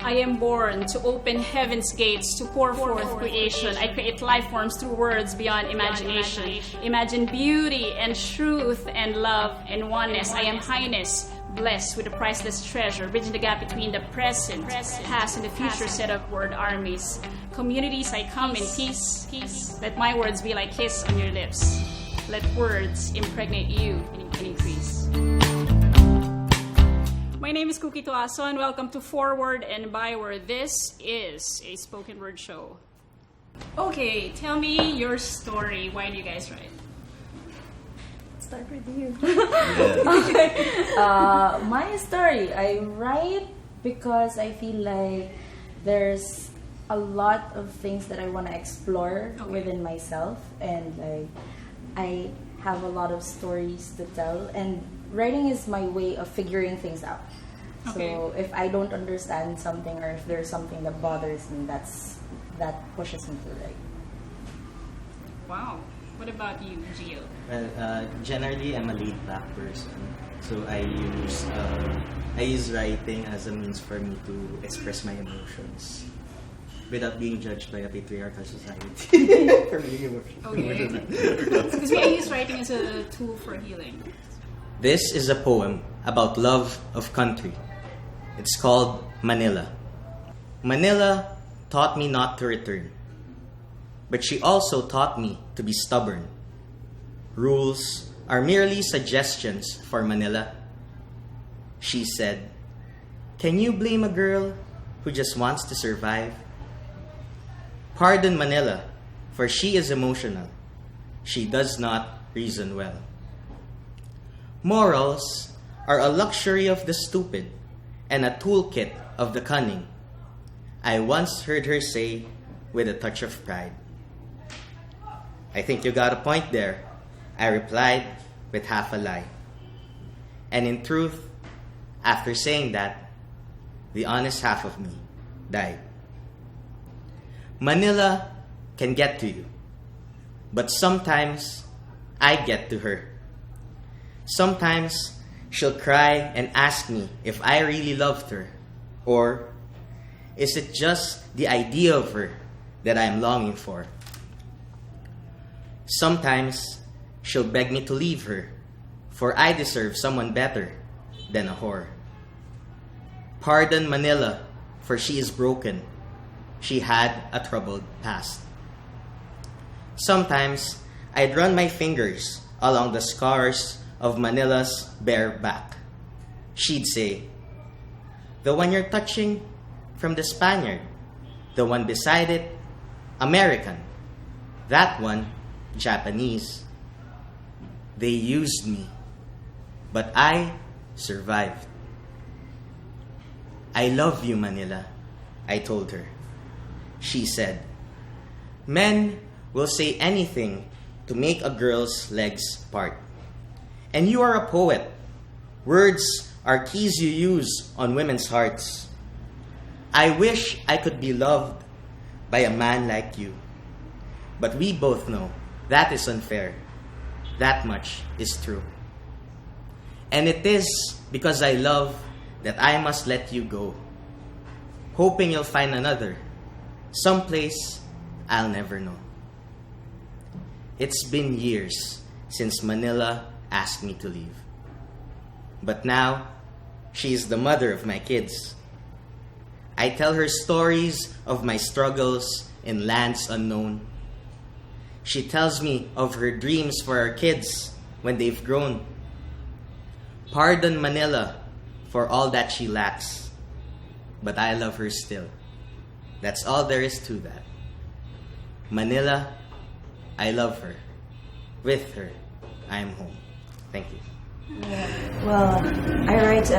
I am born to open heaven's gates, to pour forth creation. I create life forms through words beyond imagination. Imagine beauty and truth and love and oneness. I am highness, blessed with a priceless treasure, bridging the gap between the present, past, and the future set of word armies. Communities, I come in peace. Let my words be like kiss on your lips. Let words impregnate you and increase. My name is Kooky Tuason. Welcome to Forward and Byword. This is a spoken word show. Okay, tell me your story. Why do you guys write? Start with you. Okay. My story. I write because I feel like there's a lot of things that I want to explore within myself, and like I have a lot of stories to tell, and writing is my way of figuring things out. Okay. So if I don't understand something, or if there's something that bothers me, that pushes me to write. Wow. What about you, Gio? Well, generally, I'm a laid-back person, so I use writing as a means for me to express my emotions without being judged by a patriarchal society for being emotional. Okay. Because I use writing as a tool for healing. This is a poem about love of country. It's called Manila. Manila taught me not to return, but she also taught me to be stubborn. Rules are merely suggestions for Manila. She said, "Can you blame a girl who just wants to survive?" Pardon Manila, for she is emotional. She does not reason well. Morals are a luxury of the stupid and a toolkit of the cunning. I once heard her say with a touch of pride. "I think you got a point there," I replied with half a lie. And in truth, after saying that, the honest half of me died. Manila can get to you, but sometimes I get to her. Sometimes she'll cry and ask me if I really loved her, or is it just the idea of her that I'm longing for? Sometimes she'll beg me to leave her, for I deserve someone better than a whore. Pardon Manila, for she is broken. She had a troubled past. Sometimes I'd run my fingers along the scars of Manila's bare back. She'd say, "The one you're touching, from the Spaniard. The one beside it, American. That one, Japanese." They used me, but I survived. "I love you, Manila," I told her. She said, "Men will say anything to make a girl's legs part. And you are a poet. Words are keys you use on women's hearts. I wish I could be loved by a man like you. But we both know that is unfair. That much is true. And it is because I love that I must let you go, hoping you'll find another, someplace I'll never know." It's been years since Manila asked me to leave. But now, she is the mother of my kids. I tell her stories of my struggles in lands unknown. She tells me of her dreams for our kids when they've grown. Pardon Manila for all that she lacks, but I love her still. That's all there is to that. Manila, I love her. With her, I am home. Thank you. Well, I write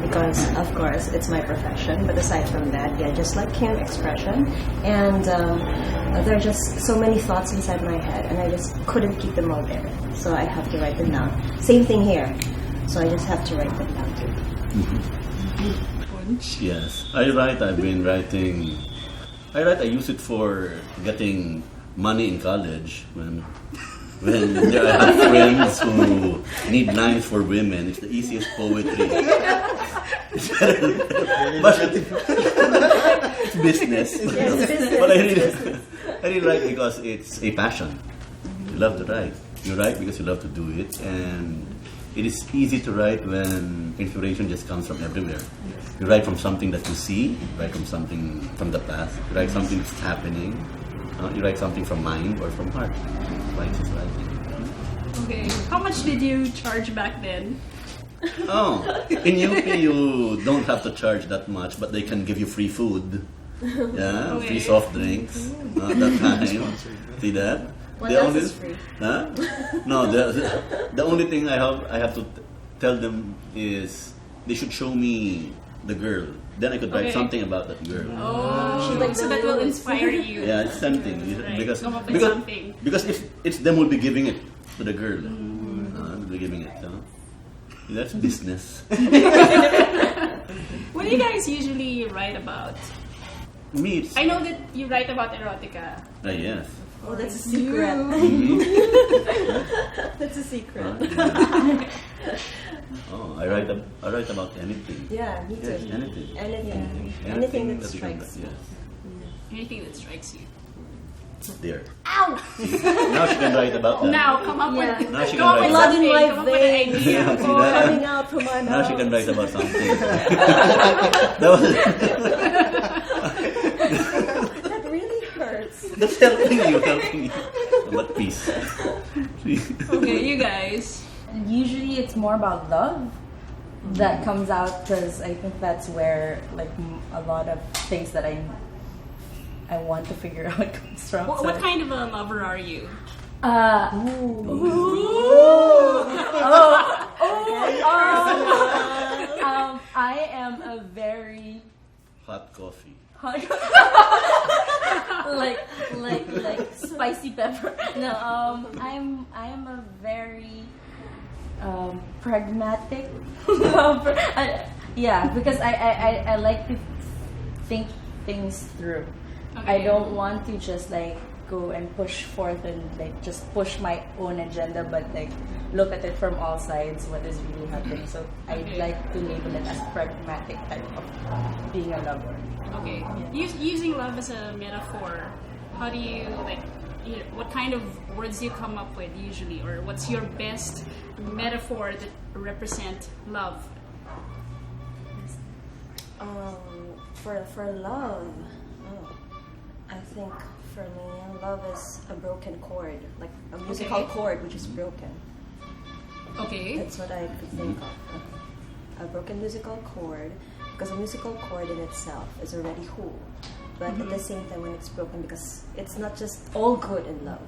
because, of course, it's my profession. But aside from that, yeah, just like him, expression. And there are just so many thoughts inside my head, and I just couldn't keep them all there. So I have to write them down. Same thing here. So I just have to write them down too. Yes, I write. I've been writing. I use it for getting money in college when I have friends who need lines for women. It's the easiest poetry. business. But I really write because it's a passion. You love to write. You write because you love to do it, and it is easy to write when inspiration just comes from everywhere. You write from something that you see, you write from something from the past, you write something that's happening, you write something from mind or from heart. Write is writing. Okay. How much did you charge back then? Oh, in UP you don't have to charge that much, but they can give you free food. Yeah, Okay. free soft drinks. That time. See that? What else is free? Huh? No, the only thing I have to tell them is they should show me the girl. Then I could write Okay. something about that girl. Oh, so that will inspire you. Yeah, it's something Right. because Come up with something. because it's them will be giving it to the girl. They'll be giving it. That's business. What do you guys usually write about? Me, it's I know that you write about erotica. yes. Oh, that's a secret. That's a secret. Oh, I write about anything. Yeah, me too. Yes, anything. Anything that you can strikes write, you. yes. Anything that strikes you. There. Ow! Now she can write about that. Now, come up Yeah. with Now she come up can with write Blood in something. my Come up with an veins. idea. See that? Coming out from my mouth. Now she can write about something. That was, That really hurts. that's helping you. But peace. Okay, you guys. Usually it's more about love that comes out, because I think that's where like a lot of things that I want to figure out comes from. What, So, what kind of a lover are you? I am a very Hot coffee. like spicy pepper. No, I'm a very pragmatic lover. Yeah, because I like to think things through. I Okay. don't want to just like go and push forth and like just push my own agenda, but like look at it from all sides, what is really happening. So I Okay. like to label it as pragmatic type of being a lover. Okay. Using love as a metaphor, how do you like? What kind of words do you come up with usually, or what's your best metaphor that represent love? For love, I think for me, love is a broken chord, like a musical Okay. chord which is broken. Okay. That's what I could think of. A broken musical chord, because a musical chord in itself is already whole, but at the same time when it's broken, because it's not just all good in love.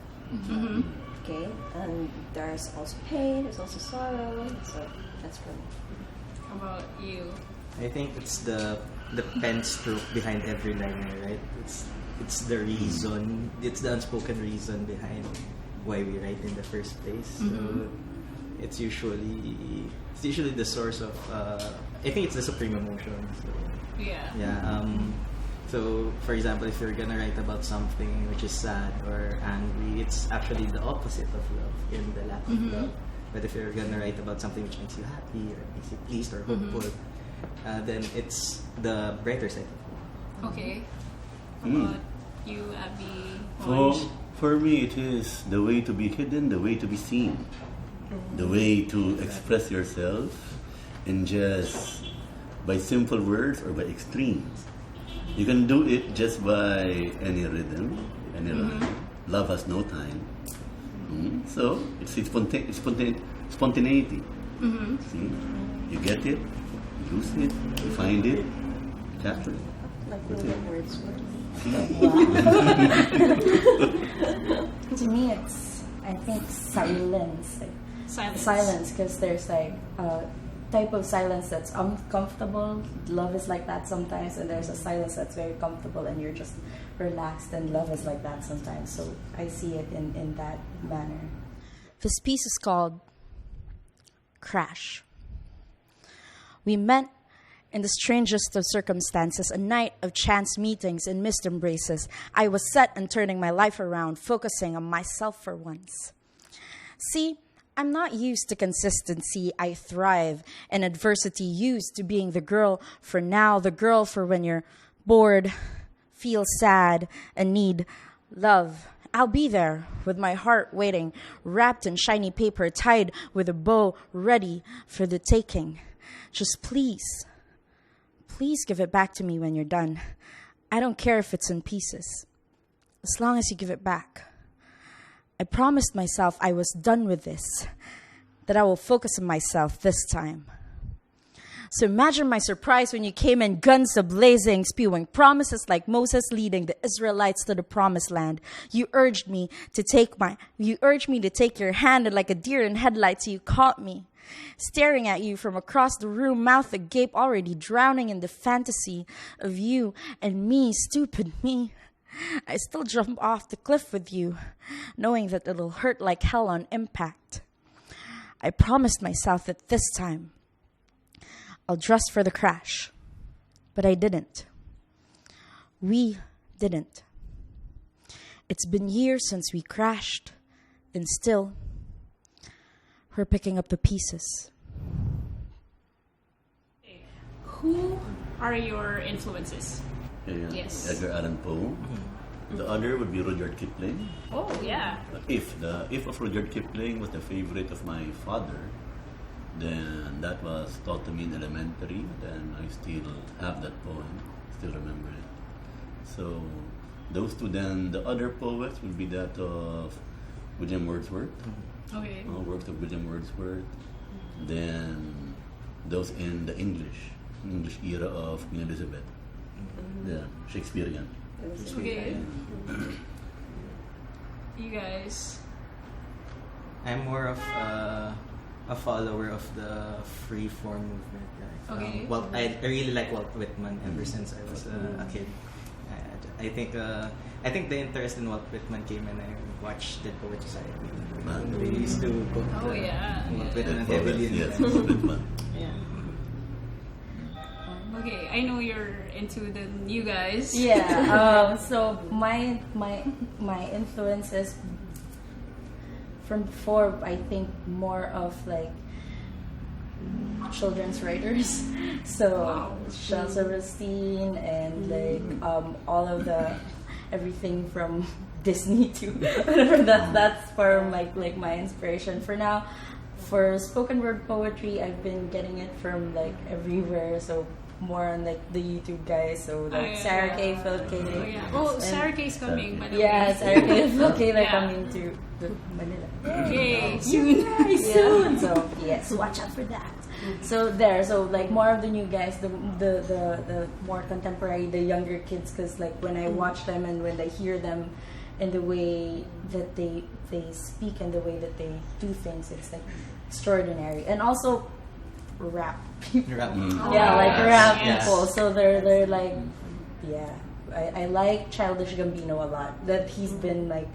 Okay, and there's also pain, there's also sorrow. So that's for me. How about you? I think it's the pen stroke behind every liner, right? It's the reason, it's the unspoken reason behind why we write in the first place. So it's usually the source of I think it's the supreme emotion. So Yeah. so for example, if you're gonna write about something which is sad or angry, it's actually the opposite of love, in the lack of love. But if you're gonna write about something which makes you happy or makes you pleased or hopeful, then it's the brighter side of love. Okay. How about you, Abby? For me, it is the way to be hidden, the way to be seen, the way to express yourself in just by simple words or by extremes. You can do it just by any rhythm, any rhyme. Love has no time. So it's spontaneity. See? You get it, you lose it, you find it, capture it. Like million words. To me, it's I think silence. Silence. Because there's like a type of silence that's uncomfortable. Love is like that sometimes, and there's a silence that's very comfortable and you're just relaxed, and love is like that sometimes. So I see it in that manner. This piece is called Crash. We met in the strangest of circumstances, a night of chance meetings and missed embraces. I was set on turning my life around, focusing on myself for once. See, I'm not used to consistency. I thrive in adversity, used to being the girl for now, the girl for when you're bored, feel sad and need love, I'll be there with my heart waiting, wrapped in shiny paper, tied with a bow, ready for the taking. Just please give it back to me when you're done. I don't care if it's in pieces, as long as you give it back. I promised myself I was done with this, that I will focus on myself this time. So imagine my surprise when you came in, guns a-blazing, spewing promises like Moses leading the Israelites to the promised land. You urged me to take your hand, and like a deer in headlights, you caught me, staring at you from across the room, mouth agape, already drowning in the fantasy of you and me, stupid me. I still jump off the cliff with you, knowing that it'll hurt like hell on impact. I promised myself that this time I'll dress for the crash, but I didn't. We didn't. It's been years since we crashed, and still, we're picking up the pieces. Who are your influences? Yes. Edgar Allan Poe. The other would be Rudyard Kipling. Oh, yeah. If of Rudyard Kipling was the favorite of my father, then that was taught to me in elementary. Then I still have that poem, still remember it. So those two. Then the other poets would be that of William Wordsworth. Okay. Works of William Wordsworth. Then those in the English era of Queen Elizabeth. Yeah, Shakespearean. Okay. You guys. I'm more of a follower of the free form movement. Like, Okay. I really like Walt Whitman ever since I was a kid. I think the interest in Walt Whitman came when I watched the Poet Society. We used to go Oh, yeah. Walt Whitman heavily. Yes, Whitman. Yeah. Okay, I know you're into the new guys. Yeah. So my influences from before, I think more of like children's writers. So Wow. Shel Silverstein and like all of the everything from Disney to whatever that's for my inspiration. For now, for spoken word poetry, I've been getting it from like everywhere. So more on like the YouTube guys. So like Sarah K, Phil K. Oh, yeah. Oh, Sarah K's coming, by the way. Yeah, Sarah K and Phil K, they're Yeah. coming to Manila. Okay, soon. Soon. So yes, watch out for that. So like more of the new guys, the more contemporary, the younger kids, because like when I watch them and when I hear them, and the way that they speak and the way that they do things, it's like extraordinary. And also rap people. Rap. Yeah, like rap Yes. people. So they're like, yeah. I like Childish Gambino a lot. That he's been like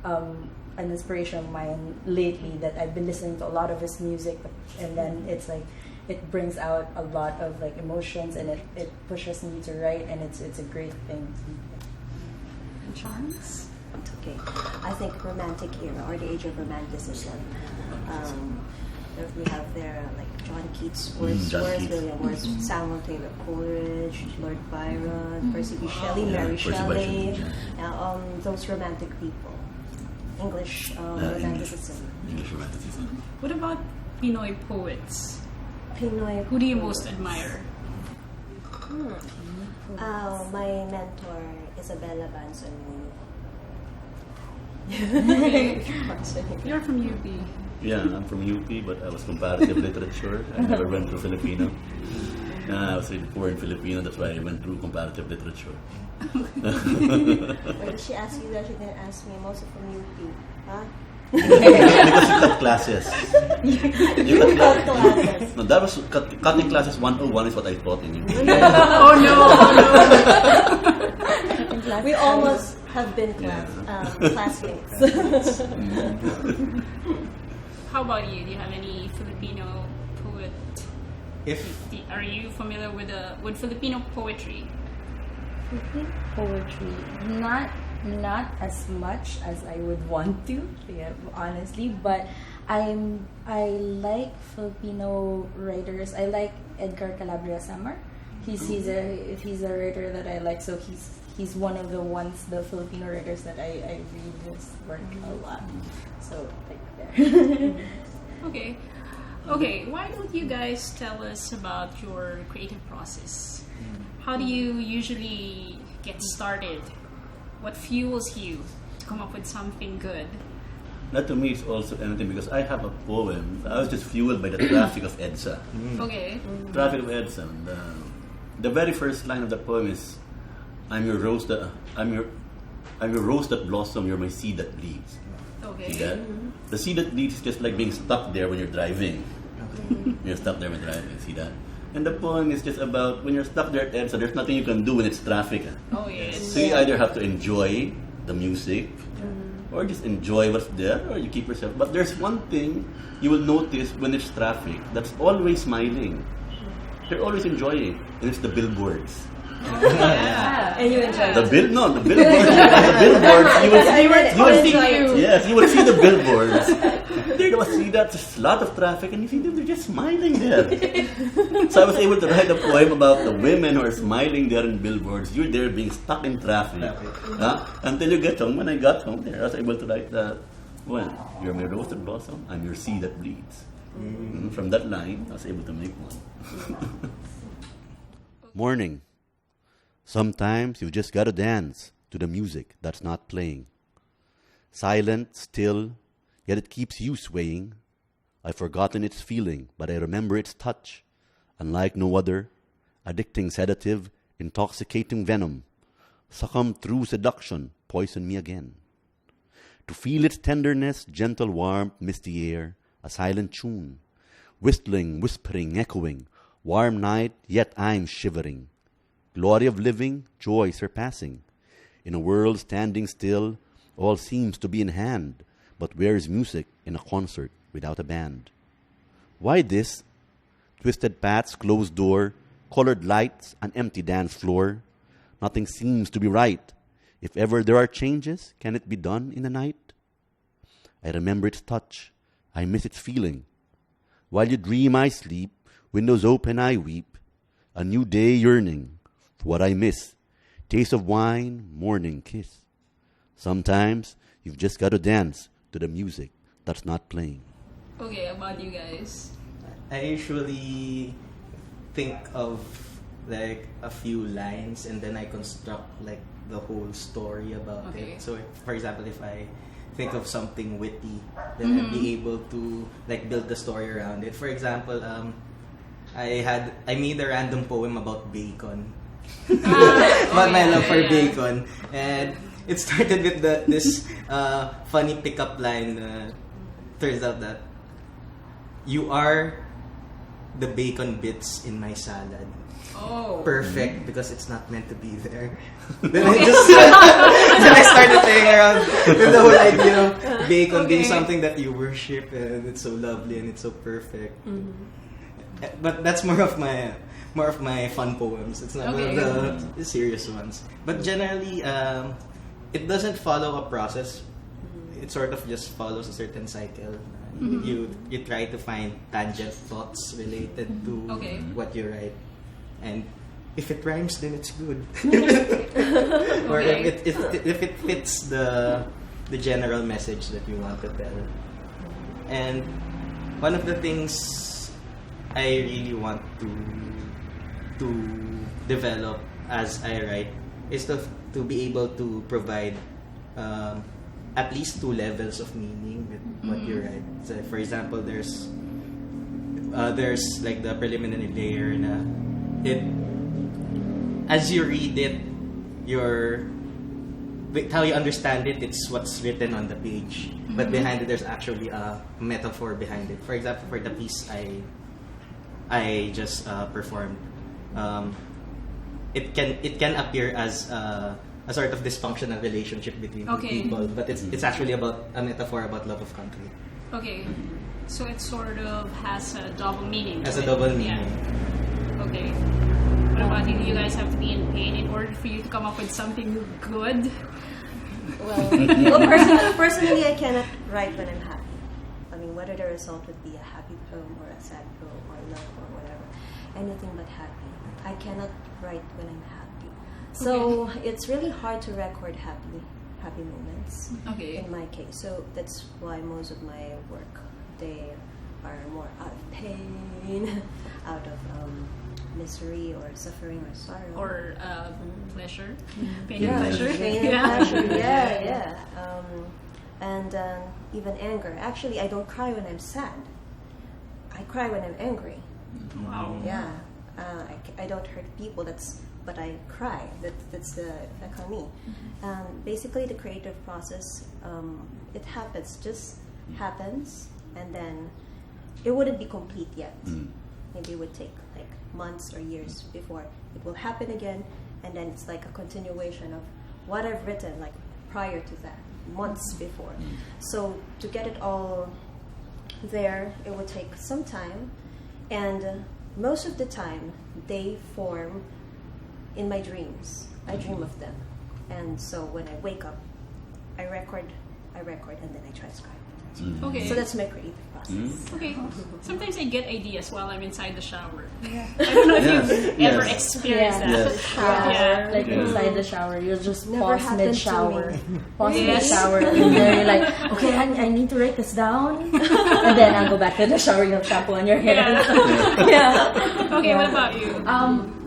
an inspiration of mine lately. That I've been listening to a lot of his music, and then it's like it brings out a lot of like emotions, and it pushes me to write, and it's a great thing. Charms? Okay. I think romantic era or the age of romanticism. We have there like John Keats, Wordsworth, William Wordsworth, Samuel Taylor Coleridge, Lord Byron, Percy B. Shelley, Mary Shelley, those romantic people. English romanticism. English romanticism. What about Pinoy poets? Pinoy. Who do you most admire? My mentor, Isabella Banson. Okay. You're from UP. Yeah, I'm from UP, but I was comparative literature. I never went through Filipino. I was really poor in Filipino, that's why I went through comparative literature. Why did she ask you that? She didn't ask me. I'm also from UP. Huh? Because you cut classes. You cut classes. No, that was cutting classes 101 is what I taught in UP. Oh no! We almost have been classmates. How about you? Do you have any Filipino poet? Are you familiar with Filipino poetry? Poetry, not as much as I would want to, yeah, honestly. But I like Filipino writers. I like Edgar Calabria Samar. If he's a writer that I like, so he's one of the Filipino writers that I read his work a lot. So like there. Okay, why don't you guys tell us about your creative process? How do you usually get started? What fuels you to come up with something good? That to me is also anything because I have a poem. I was just fueled by the traffic of EDSA. Okay. Traffic of EDSA. And, the very first line of the poem is, I'm your rose that blossom. You're my seed that bleeds. Okay. See that? The seed that bleeds is just like being stuck there when you're driving. You're stuck there when driving. See that? And the poem is just about when you're stuck there at EDSA, there's nothing you can do when it's traffic. Oh yes. So you either have to enjoy the music, or just enjoy what's there, or you keep yourself. But there's one thing you will notice when it's traffic that's always smiling. They're always enjoying, and it's the billboards. Yeah. And you enjoy The it. billboards. The billboards. You will see the billboards. There was see that there's a lot of traffic, and you see them. They're just smiling there. So I was able to write a poem about the women who are smiling there in billboards. You're there being stuck in traffic, until you get home. When I got home, there I was able to write that. Well, you're my rose that blossom. I'm your seed that bleeds. From that line, I was able to make one. Morning. Sometimes you've just got to dance to the music that's not playing. Silent, still, yet it keeps you swaying. I've forgotten its feeling, but I remember its touch. Unlike no other, addicting sedative, intoxicating venom, succumb through seduction, poison me again. To feel its tenderness, gentle warmth, misty air, a silent tune, whistling, whispering, echoing, warm night, yet I'm shivering. Glory of living, joy surpassing. In a world standing still, all seems to be in hand, but where's music in a concert without a band? Why this? Twisted paths, closed door, colored lights, an empty dance floor. Nothing seems to be right. If ever there are changes, can it be done in the night? I remember its touch. I miss its feeling. While you dream, I sleep. Windows open, I weep. A new day yearning for what I miss. Taste of wine, morning kiss. Sometimes you've just got to dance to the music that's not playing. Okay, about you guys? I usually think of like a few lines and then I construct like the whole story about it. So for example, if I think of something witty, then I'll be able to like build the story around it. For example, I made a random poem about bacon. About my love for bacon. And it started with this funny pickup line. Turns out that you are the bacon bits in my salad. Oh. Perfect, because it's not meant to be there. Then I started playing around with the whole idea of bacon being something that you worship, and it's so lovely and it's so perfect. But that's more of my fun poems. It's not one of the serious ones. But generally, it doesn't follow a process. It sort of just follows a certain cycle. You try to find tangent thoughts related to what you write, and if it rhymes, then it's good. Or if it fits the general message that you want to tell. And one of the things I really want to develop as I write is to be able to provide at least two levels of meaning with what you write. So for example, there's like the preliminary layer na as you read it, how you understand it, it's what's written on the page. But behind it, there's actually a metaphor behind it. For example, for the piece I just performed, it can appear as a sort of dysfunctional relationship between two people, but it's actually about a metaphor about love of country. Okay, so it sort of has a double meaning. Has a double meaning. Yeah. Okay. What about you? Do you guys have to be in pain in order for you to come up with something good? Well, personally, I cannot write when I'm happy. I mean, whether the result would be a happy poem or a sad poem or love or whatever, anything but happy. I cannot write when I'm happy. So it's really hard to record happy moments. Okay. In my case, so that's why most of my work, they are more out of pain, out of misery or suffering or sorrow Or pleasure, pain yeah, and pleasure. pain and pleasure. Yeah. And even anger. Actually, I don't cry when I'm sad. I cry when I'm angry. Wow. Yeah, I don't hurt people. But I cry. That's the effect on me. Basically, the creative process, it happens, just happens, and then it wouldn't be complete yet. Maybe it would take like months or years before it will happen again, and then it's like a continuation of what I've written like prior to that, months before. So to get it all there, it would take some time, and most of the time they form in my dreams. I dream of them, and so when I wake up, I record, and then I transcribe. Okay. So that's my creative process. Okay. Sometimes I get ideas while I'm inside the shower. I don't know if you've ever experienced that. Yes. Yeah. Like inside the shower, you'll just Never pause happened to mid-shower. me. Pause Yes. mid-shower, and then you're like, okay, I need to write this down. And then I'll go back to the shower, you'll shampoo on your hair. Yeah. Okay, what about you?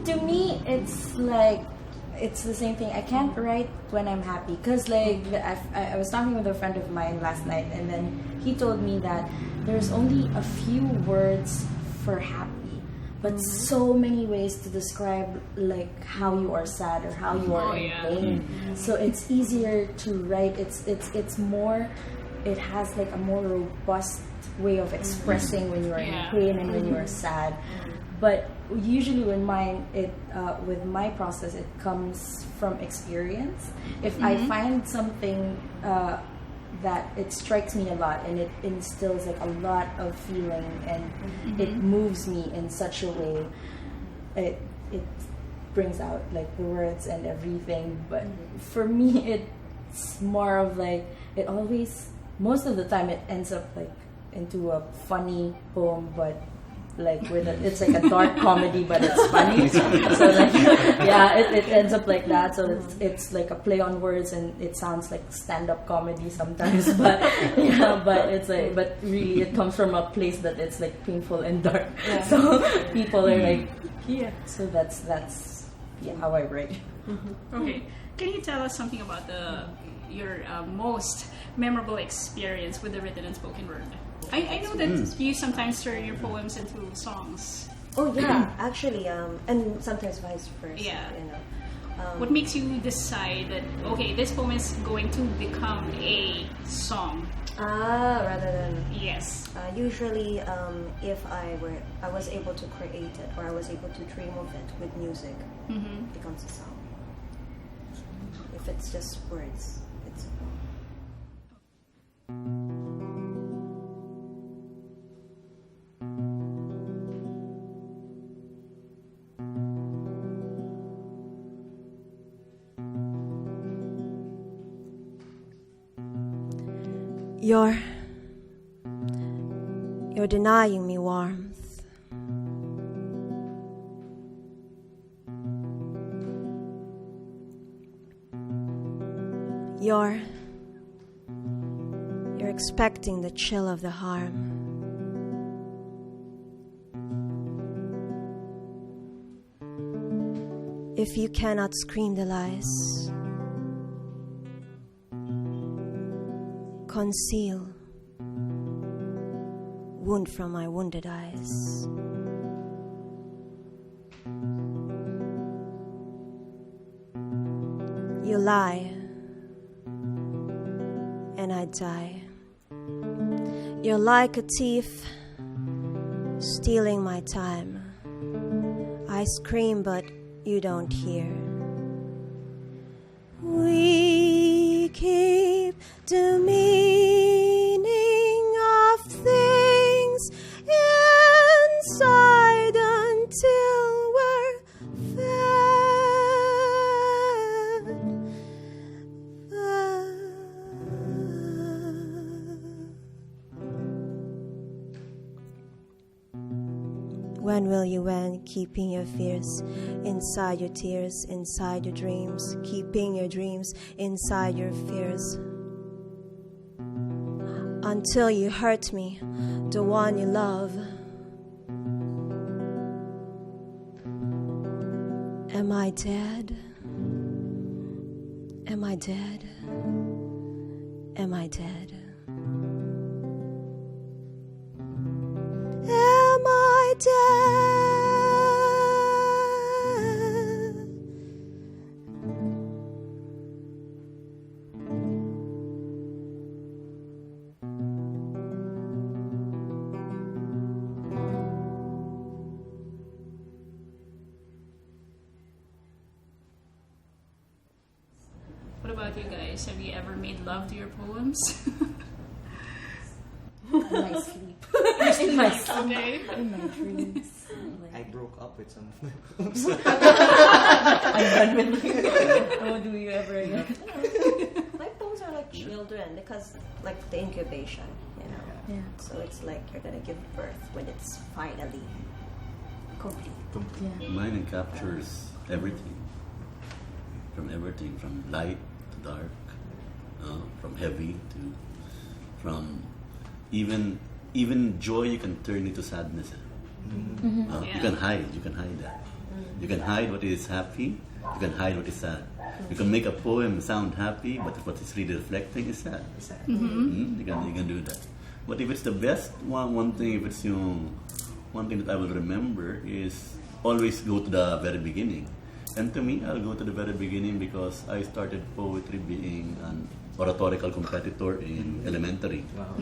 To me, it's like, it's the same thing. I can't write when I'm happy. Because, like, I was talking with a friend of mine last night, and then he told me that there's only a few words for happy, but so many ways to describe, like, how you are sad or how you are in pain. So it's easier to write. It's more, it has, like, a more robust way of expressing when you are in pain and when you are sad. But usually with my process, it comes from experience. If I find something that it strikes me a lot and it instills like a lot of feeling and it moves me in such a way, it brings out like the words and everything. But for me, it's more of like, it always, most of the time it ends up like into a funny poem, but like it's like a dark comedy, but it's funny. So like, yeah, it ends up like that. So it's like a play on words, and it sounds like stand-up comedy sometimes. But yeah, but it's like, but really, it comes from a place that it's like painful and dark. Yeah. So people are like, yeah. So that's how I write. Okay, can you tell us something about your most memorable experience with the written and spoken word? I know that you sometimes turn your poems into songs. Oh yeah, actually, and sometimes vice versa. Yeah. You know. What makes you decide that, okay, this poem is going to become a song? Rather than Yes. usually, if I was able to create it, or I was able to dream of it with music, it becomes a song. If it's just words, it's a poem. You're denying me warmth. You're expecting the chill of the harm. If you cannot scream the lies, conceal wound from my wounded eyes. You lie, and I die. You're like a thief, stealing my time. I scream, but you don't hear. We keep the meaning of things inside until we're fed. When will you end keeping your fears inside your tears, inside your dreams, keeping your dreams inside your fears? Until you hurt me, the one you love. Am I dead? Am I dead? Am I dead? Am I dead? What about you guys? Have you ever made love to your poems? In my sleep. In my sleep. Okay. In my dreams. I broke up with some of my poems. I'm done with you. Oh, do you ever again? My poems are like children because like the incubation, you know. Yeah. So it's like you're gonna give birth when it's finally complete. Yeah. Mine captures everything. From everything, from light to dark, from heavy to, from even joy you can turn into sadness. You can hide that. You can hide what is happy, you can hide what is sad. You can make a poem sound happy, but what it's really reflecting is sad. You can do that. But if it's the best one thing, if it's one thing that I will remember is always go to the very beginning. And to me, I'll go to the very beginning because I started poetry being an oratorical competitor in elementary. Wow.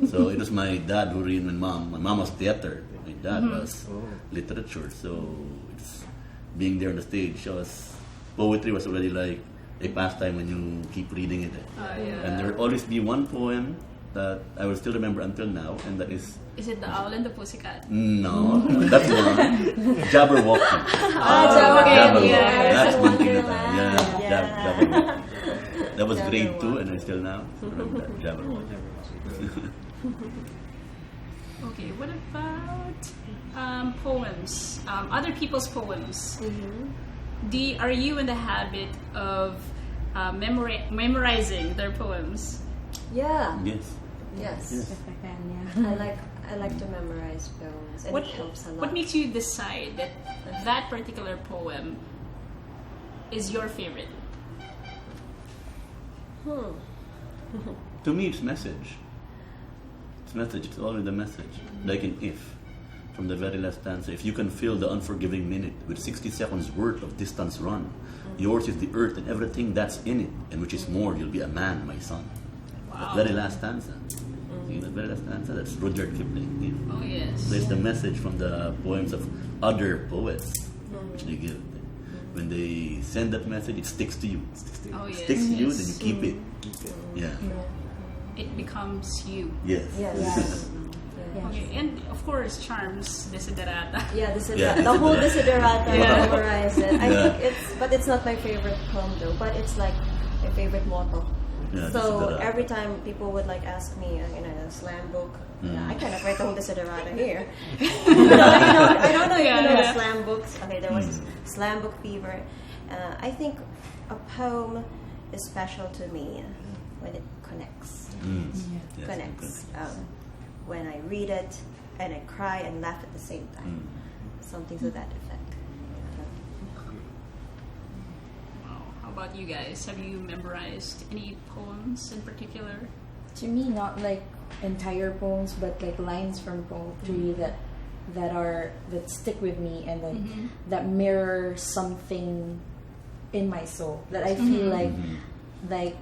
So it was my dad who read my mom. My mom was theater. My dad was literature. So it's being there on the stage. Poetry was already like a pastime when you keep reading it. And there will always be one poem that I will still remember until now, and that is... Is it The Owl and the Pussycat? No, that's one. Jabberwocky. Jabberwocky. That's one thing Jabberwocky. That was grade 2 and I still now remember that. Jabberwocky. Okay, what about poems? Other people's poems. Are you in the habit of memorizing their poems? Yeah. Yes. Yes. If I can, yeah. I like to memorize poems, and it helps a lot. What makes you decide that that particular poem is your favorite? To me, it's message. It's message. It's always the message. Like in If, from the very last stanza. If you can fill the unforgiving minute with 60 seconds worth of distance run, yours is the earth and everything that's in it, and which is more, you'll be a man, my son. Wow. The very last stanza. See, the very last stanza, that's Rudyard Kipling. Yeah. Oh, yes. So it's the message from the poems of other poets, which they give. When they send that message, it sticks to you. Oh, yes. Sticks to you, then you keep it. Yeah. It becomes you. Yes. Yes. Okay, and of course, Charms, Desiderata. Yeah, Yeah, the whole Desiderata. Desiderata, Yeah. memorize it. I think it's not my favorite poem though, but it's like my favorite motto. Yeah, So Desiderata. every time people would like ask me in a slam book, I kind of write the whole Desiderata here. I don't know if you know the slam books. Okay, there was slam book fever. I think a poem is special to me when it connects. Yes, Connects. When I read it and I cry and laugh at the same time. Something to that effect. Wow. How about you guys? Have you memorized any poems in particular? To me, not like entire poems, but like lines from poetry that stick with me and that mirror something in my soul. That I feel like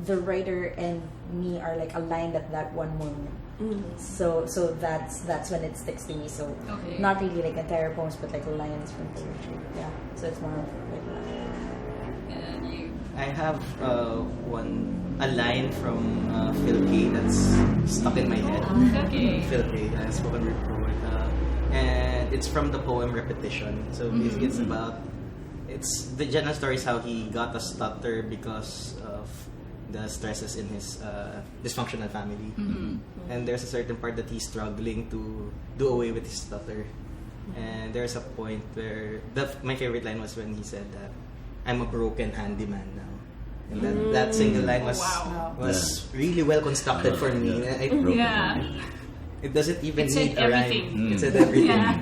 the writer and me are like aligned at that one moment. So that's when it sticks to me. So not really like entire poems, but like lines from poetry. Yeah. So it's more like that. And you? I have a line from Phil K that's stuck in my head. Okay. Phil K, spoken word poet, and it's from the poem Repetition. So basically, it's the general story is how he got a stutter because of the stresses in his dysfunctional family. And there's a certain part that he's struggling to do away with his stutter. And there's a point where my favorite line was when he said that I'm a broken handyman now. And that single line was really well constructed for me. It doesn't even need a rhyme. It said everything. Yeah.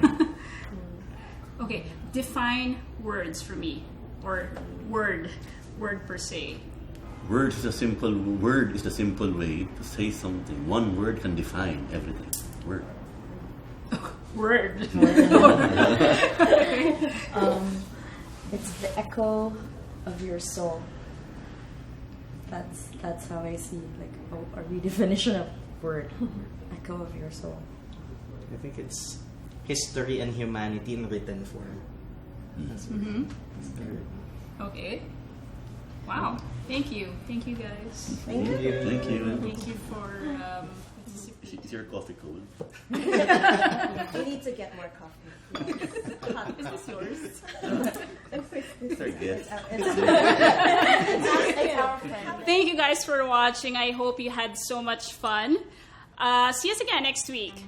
Okay, define words for me, or word per se. Word is the simple way to say something. One word can define everything. Word. Word. It's the echo of your soul. That's how I see like a redefinition of word. Echo of your soul. I think it's history and humanity in written form. Okay. Wow. Thank you guys. Thank you. Thank you. Thank you for participating. Is your coffee cold? You need to get more coffee. Is this yours? It's our guest. It's our friend. Thank you guys for watching. I hope you had so much fun. See us again next week.